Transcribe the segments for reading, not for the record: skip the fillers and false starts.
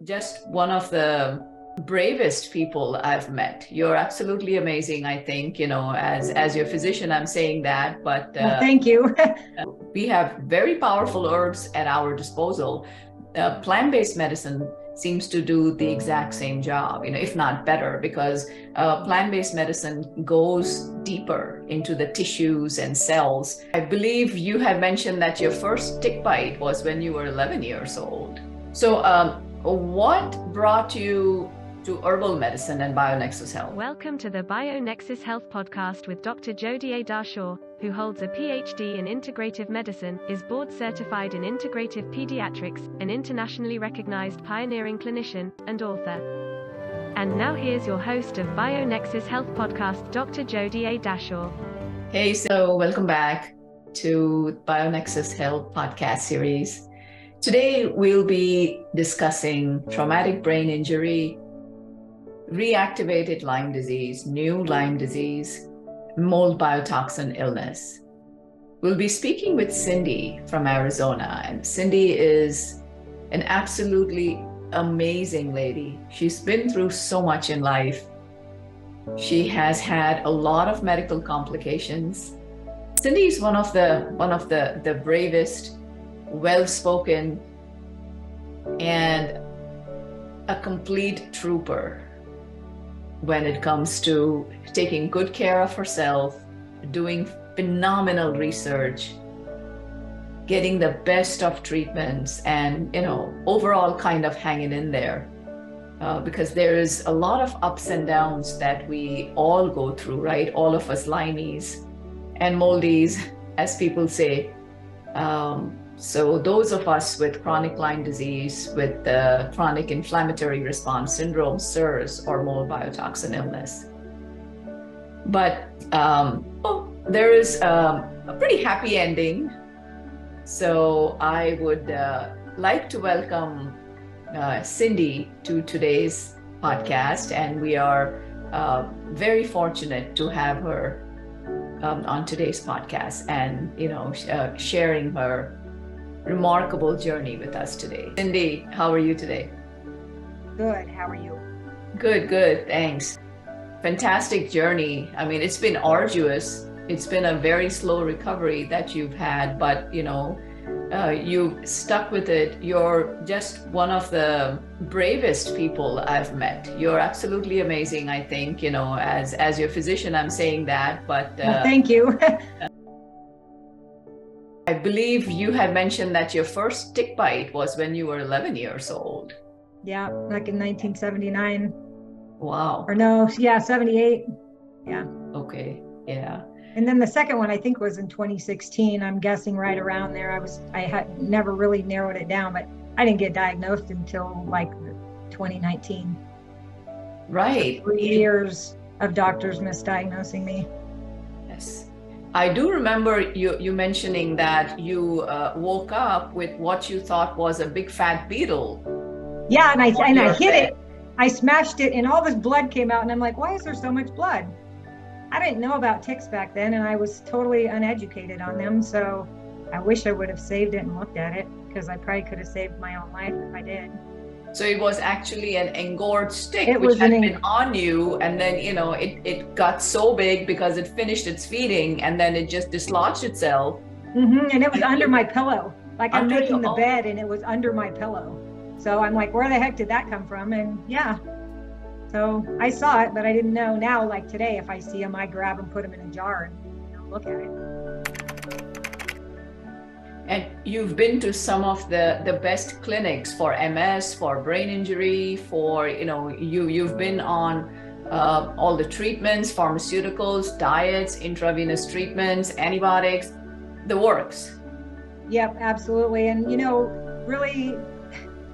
just one of the bravest people I've met. You're absolutely amazing, I think, as your physician, I'm saying that, but Well, thank you. we have very powerful herbs at our disposal. Plant-based medicine seems to do the exact same job, if not better, because plant-based medicine goes deeper into the tissues and cells. I believe you had mentioned that your first tick bite was when you were 11 years old. So what brought you to herbal medicine and BioNexus Health? Welcome to the BioNexus Health podcast with Dr. Jodi A. Darshaw, who holds a PhD in integrative medicine, is board certified in integrative pediatrics, an internationally recognized pioneering clinician, and author. And now here's your host of BioNexus Health podcast, Dr. Jodi A. Darshaw. Hey, so welcome back to BioNexus Health podcast series. Today, we'll be discussing traumatic brain injury, reactivated Lyme disease, new Lyme disease, mold biotoxin illness. We'll be speaking with Cindy from Arizona, and Cindy is an absolutely amazing lady. She's been through so much in life. She has had a lot of medical complications. Cindy is one of the bravest, well-spoken, and a complete trooper when it comes to taking good care of herself, doing phenomenal research, getting the best of treatments, and overall kind of hanging in there, because there is a lot of ups and downs that we all go through, right? All of us Lymies and moldies, as people say. So those of us with chronic Lyme disease, with chronic inflammatory response syndrome, SIRS, or mold biotoxin illness. But there is a pretty happy ending. So I would like to welcome Cindy to today's podcast, and we are very fortunate to have her on today's podcast and sharing her remarkable journey with us today. Cindy, how are you today? Good. How are you? Good. Thanks. Fantastic journey. I mean, it's been arduous. It's been a very slow recovery that you've had, but you stuck with it. You're just one of the bravest people I've met. You're absolutely amazing, I think, as your physician, I'm saying that, but well, thank you. I believe you had mentioned that your first tick bite was when you were 11 years old. Yeah, like in 1979. Wow. Or no, yeah, 78. Yeah. Okay. Yeah. And then the second one, I think, was in 2016. I'm guessing right around there. I had never really narrowed it down, but I didn't get diagnosed until like 2019. Right. So 3 years of doctors misdiagnosing me. Yes. I do remember you mentioning that you woke up with what you thought was a big fat beetle. Yeah, and I hit it. I smashed it, and all this blood came out, and I'm like, why is there so much blood? I didn't know about ticks back then, and I was totally uneducated on them. So I wish I would have saved it and looked at it, because I probably could have saved my own life if I did. So it was actually an engorged stick, which had been on you, and then it got so big because it finished its feeding, and then it just dislodged itself. Mm-hmm. And it was under my pillow. Like I'm making the bed, and it was under my pillow. So I'm like, where the heck did that come from? And yeah, so I saw it, but I didn't know. Now, like today, if I see them, I grab them, put them in a jar, and look at it. And you've been to some of the best clinics for MS, for brain injury, for, you've been on all the treatments, pharmaceuticals, diets, intravenous treatments, antibiotics, the works. Yep, absolutely. And, really,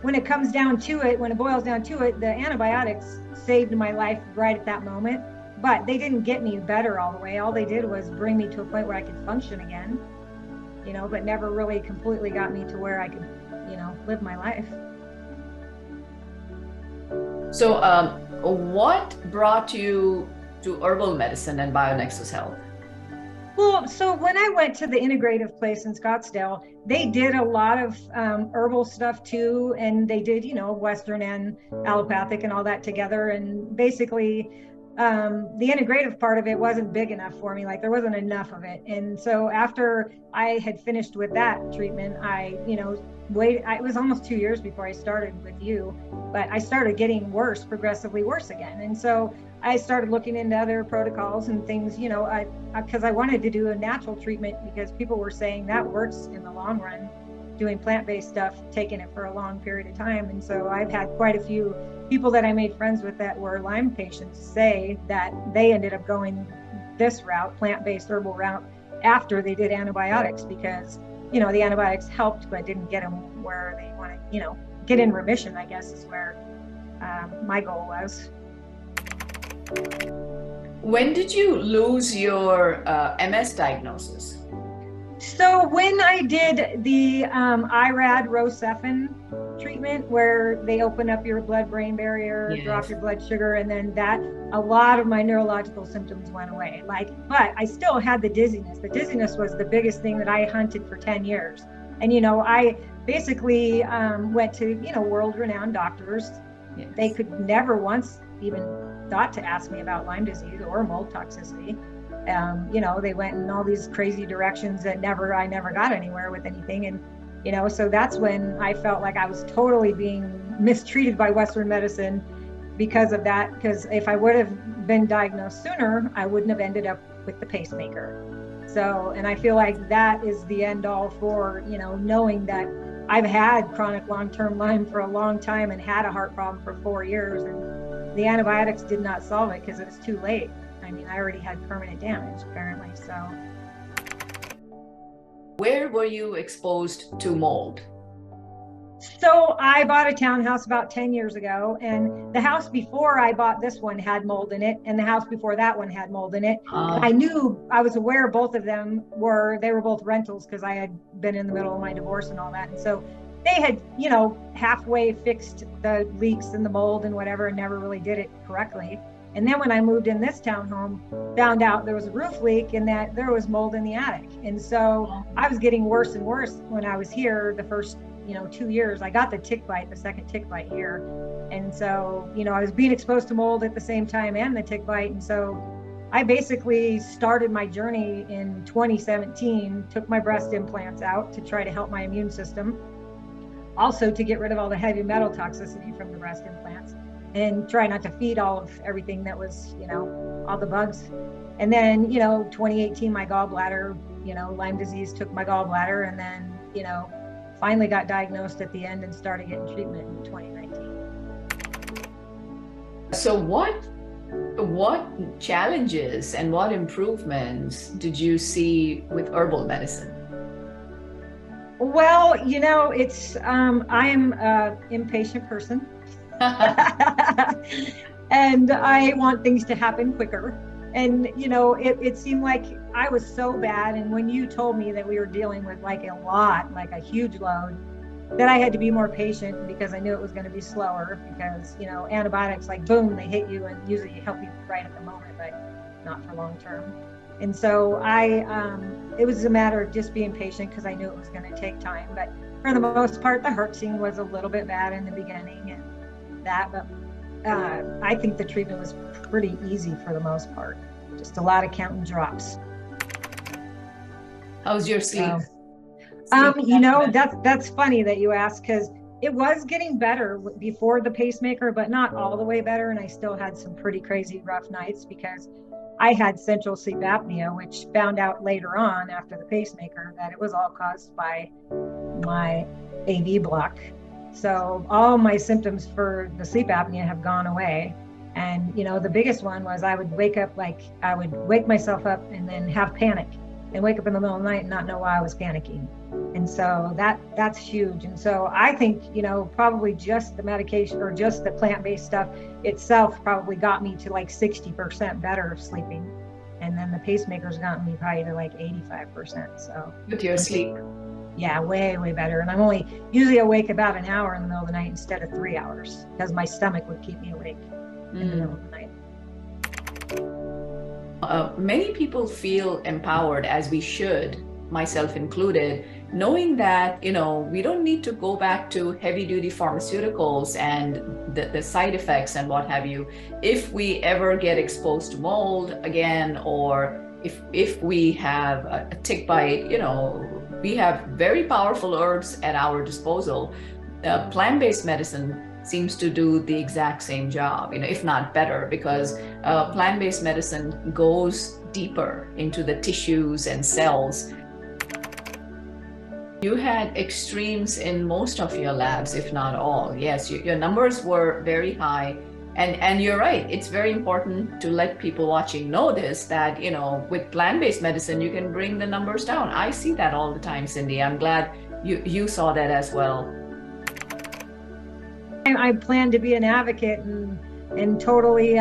when it comes down to it, when it boils down to it, the antibiotics saved my life right at that moment, but they didn't get me better all the way. All they did was bring me to a point where I could function again. But never really completely got me to where I could, live my life. So what brought you to herbal medicine and BioNexus Health? Well, so when I went to the integrative place in Scottsdale, they did a lot of herbal stuff too. And they did, Western and allopathic and all that together. And basically, the integrative part of it wasn't big enough for me. Like there wasn't enough of it. And so after I had finished with that treatment, it was almost 2 years before I started with you, but I started getting worse, progressively worse again. And so I started looking into other protocols and things, because I wanted to do a natural treatment because people were saying that works in the long run, doing plant-based stuff, taking it for a long period of time. And so I've had quite a few people that I made friends with that were Lyme patients say that they ended up going this route, plant-based herbal route, after they did antibiotics because, the antibiotics helped, but didn't get them where they wanted, get in remission, I guess is where my goal was. When did you lose your MS diagnosis? So when I did the IRAD Rocephin treatment, where they open up your blood-brain barrier, Yes. drop your blood sugar, and then a lot of my neurological symptoms went away. But I still had the dizziness. The dizziness was the biggest thing that I hunted for 10 years. And, I basically went to, world-renowned doctors. Yes. They could never once even thought to ask me about Lyme disease or mold toxicity. They went in all these crazy directions that I never got anywhere with anything. And, so that's when I felt like I was totally being mistreated by Western medicine because of that. Because if I would have been diagnosed sooner, I wouldn't have ended up with the pacemaker. So, and I feel like that is the end all for, knowing that I've had chronic long-term Lyme for a long time and had a heart problem for 4 years. And the antibiotics did not solve it because it was too late. I mean, I already had permanent damage apparently, so. Where were you exposed to mold? So I bought a townhouse about 10 years ago, and the house before I bought this one had mold in it, and the house before that one had mold in it. And I was aware both of them were both rentals because I had been in the middle of my divorce and all that. And so they had, halfway fixed the leaks and the mold and whatever, and never really did it correctly. And then when I moved in this townhome, found out there was a roof leak and that there was mold in the attic. And so I was getting worse and worse when I was here the first, 2 years. I got the second tick bite here. And so, I was being exposed to mold at the same time and the tick bite. And so I basically started my journey in 2017, took my breast implants out to try to help my immune system. Also to get rid of all the heavy metal toxicity from the breast implants. And try not to feed all of everything that was, all the bugs. And then, 2018, my gallbladder, Lyme disease took my gallbladder, and then, finally got diagnosed at the end and started getting treatment in 2019. So what challenges and what improvements did you see with herbal medicine? Well, it's, I am an impatient person. And I want things to happen quicker. And, it seemed like I was so bad. And when you told me that we were dealing with like a huge load, that I had to be more patient because I knew it was going to be slower because, antibiotics, like boom, they hit you and usually help you right at the moment, but not for long term. And so it was a matter of just being patient because I knew it was going to take time. But for the most part, the hertzing was a little bit bad in the beginning and but I think the treatment was pretty easy for the most part. Just a lot of counting drops. How's your sleep? That's funny that you ask because it was getting better before the pacemaker, but not all the way better. And I still had some pretty crazy rough nights because I had central sleep apnea, which found out later on after the pacemaker that it was all caused by my AV block. So all my symptoms for the sleep apnea have gone away. And, the biggest one was I would wake up, I would wake myself up and then have panic and wake up in the middle of the night and not know why I was panicking. And so that's huge. And so I think, probably just the medication or just the plant-based stuff itself probably got me to like 60% better sleeping. And then the pacemaker's gotten me probably to like 85%. So With your sleep? Yeah, way, way better. And I'm only usually awake about an hour in the middle of the night instead of 3 hours because my stomach would keep me awake in the middle of the night. Many people feel empowered, as we should, myself included, knowing that, we don't need to go back to heavy duty pharmaceuticals and the side effects and what have you. If we ever get exposed to mold again, or if we have a tick bite, we have very powerful herbs at our disposal. Plant-based medicine seems to do the exact same job, if not better, because plant-based medicine goes deeper into the tissues and cells. You had extremes in most of your labs, if not all. Yes, your numbers were very high. And you're right, it's very important to let people watching know this, that, with plant-based medicine, you can bring the numbers down. I see that all the time, Cindy. I'm glad you saw that as well. I plan to be an advocate and totally,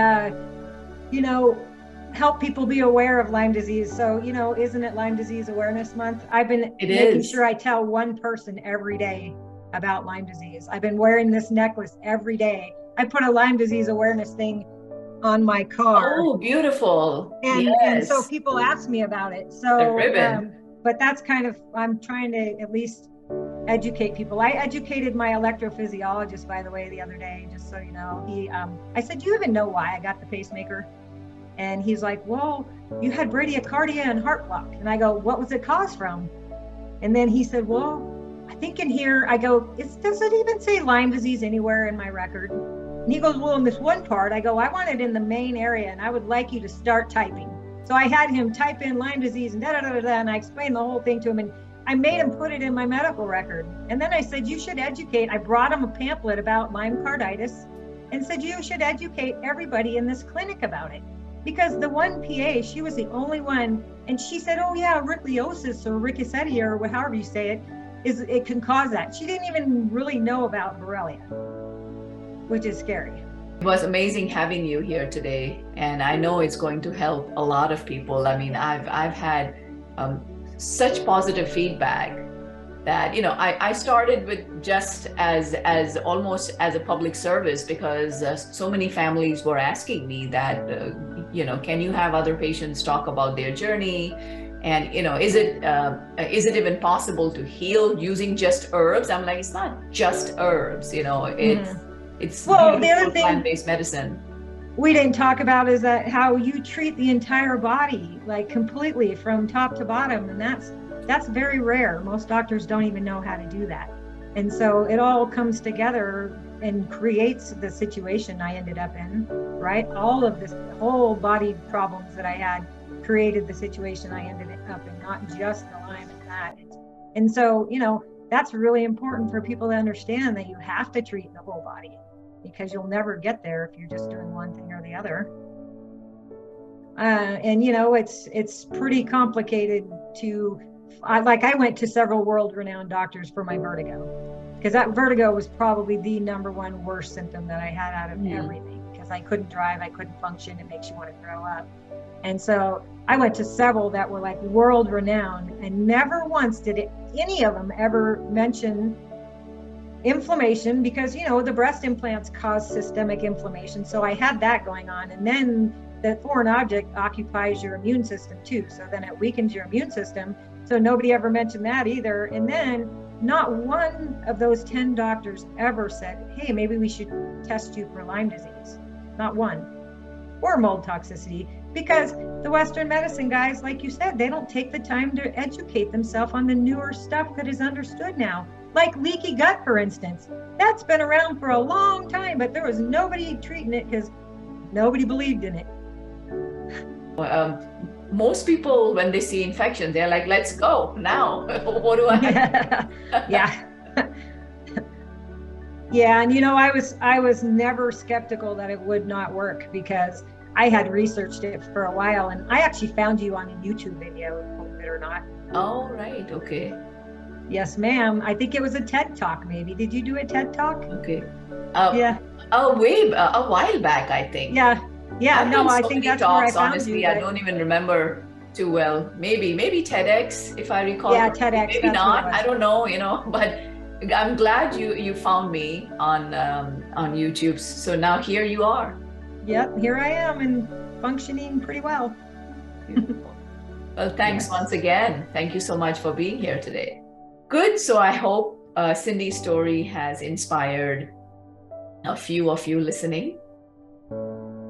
help people be aware of Lyme disease. So, isn't it Lyme Disease Awareness Month? I've been making sure I tell one person every day about Lyme disease. I've been wearing this necklace every day. I put a Lyme disease awareness thing on my car. Oh, beautiful. And so people ask me about it. So, the ribbon. But that's I'm trying to at least educate people. I educated my electrophysiologist, by the way, the other day, just so you know. I said, do you even know why I got the pacemaker? And he's like, well, you had bradycardia and heart block. And I go, what was it caused from? And then he said, well, I think in here, I go, does it even say Lyme disease anywhere in my record? And he goes, well, in this one part, I go, I want it in the main area, and I would like you to start typing. So I had him type in Lyme disease and and I explained the whole thing to him, and I made him put it in my medical record. And then I said, you should educate. I brought him a pamphlet about Lyme carditis and said, you should educate everybody in this clinic about it. Because the one PA, she was the only one, and she said, oh yeah, rickettsiosis or rickettsia, or however you say it, it can cause that. She didn't even really know about Borrelia, which is scary. It was amazing having you here today, and I know it's going to help a lot of people. I mean, I've had such positive feedback that, I started with just as almost as a public service, because so many families were asking me that, can you have other patients talk about their journey? And, is it even possible to heal using just herbs? I'm like, it's not just herbs, it's well, the other thing plant-based medicine we didn't talk about is that how you treat the entire body, like completely from top to bottom. And that's very rare. Most doctors don't even know how to do that. And so it all comes together and creates the situation I ended up in, right? All of this whole body problems that I had created the situation I ended up in, not just the Lyme and that. And so, that's really important for people to understand, that you have to treat the whole body, because you'll never get there if you're just doing one thing or the other. And it's pretty complicated to, I went to several world-renowned doctors for my vertigo, because that vertigo was probably the number one worst symptom that I had out of everything, because I couldn't drive, I couldn't function, it makes you want to throw up. And so I went to several that were like world-renowned, and never once did any of them ever mention inflammation, because the breast implants cause systemic inflammation. So I had that going on, and then the foreign object occupies your immune system too, so then it weakens your immune system. So nobody ever mentioned that either. And then not one of those 10 doctors ever said, hey, maybe we should test you for Lyme disease. Not one. Or mold toxicity, because the Western medicine guys, like you said, they don't take the time to educate themselves on the newer stuff that is understood now. Like leaky gut, for instance. That's been around for a long time, but there was nobody treating it because nobody believed in it. Most people, when they see infection, they're like, let's go now. What do I have? Yeah. Yeah, and I was never skeptical that it would not work, because I had researched it for a while, and I actually found you on a YouTube video, believe it or not. Oh, right. Okay. Yes, ma'am. I think it was a TED Talk, maybe. Did you do a TED Talk? Okay. Yeah. A while back, I think. Yeah. Yeah. No, I think that's talks, where I found honestly, you. I don't even remember too well. Maybe TEDx, if I recall. Yeah, TEDx. Maybe not. I don't know. But I'm glad you found me on YouTube. So now here you are. Yep, here I am, and functioning pretty well. Beautiful. Well, thanks once again. Thank you so much for being here today. Good. So I hope Cindy's story has inspired a few of you listening.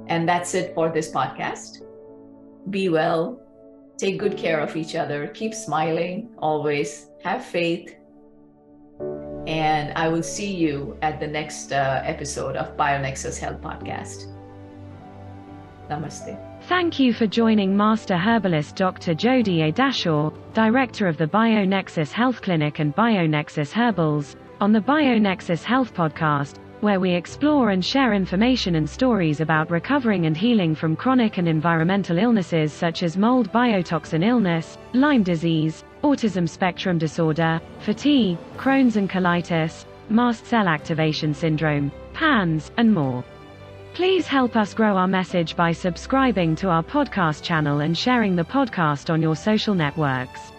And that's it for this podcast. Be well. Take good care of each other. Keep smiling. Always have faith. And I will see you at the next episode of BioNexus Health Podcast. Namaste. Thank you for joining Master Herbalist Dr. Jodi A. Dashaw, Director of the BioNexus Health Clinic and BioNexus Herbals, on the BioNexus Health Podcast, where we explore and share information and stories about recovering and healing from chronic and environmental illnesses such as mold biotoxin illness, Lyme disease, autism spectrum disorder, fatigue, Crohn's and colitis, mast cell activation syndrome, PANS, and more. Please help us grow our message by subscribing to our podcast channel and sharing the podcast on your social networks.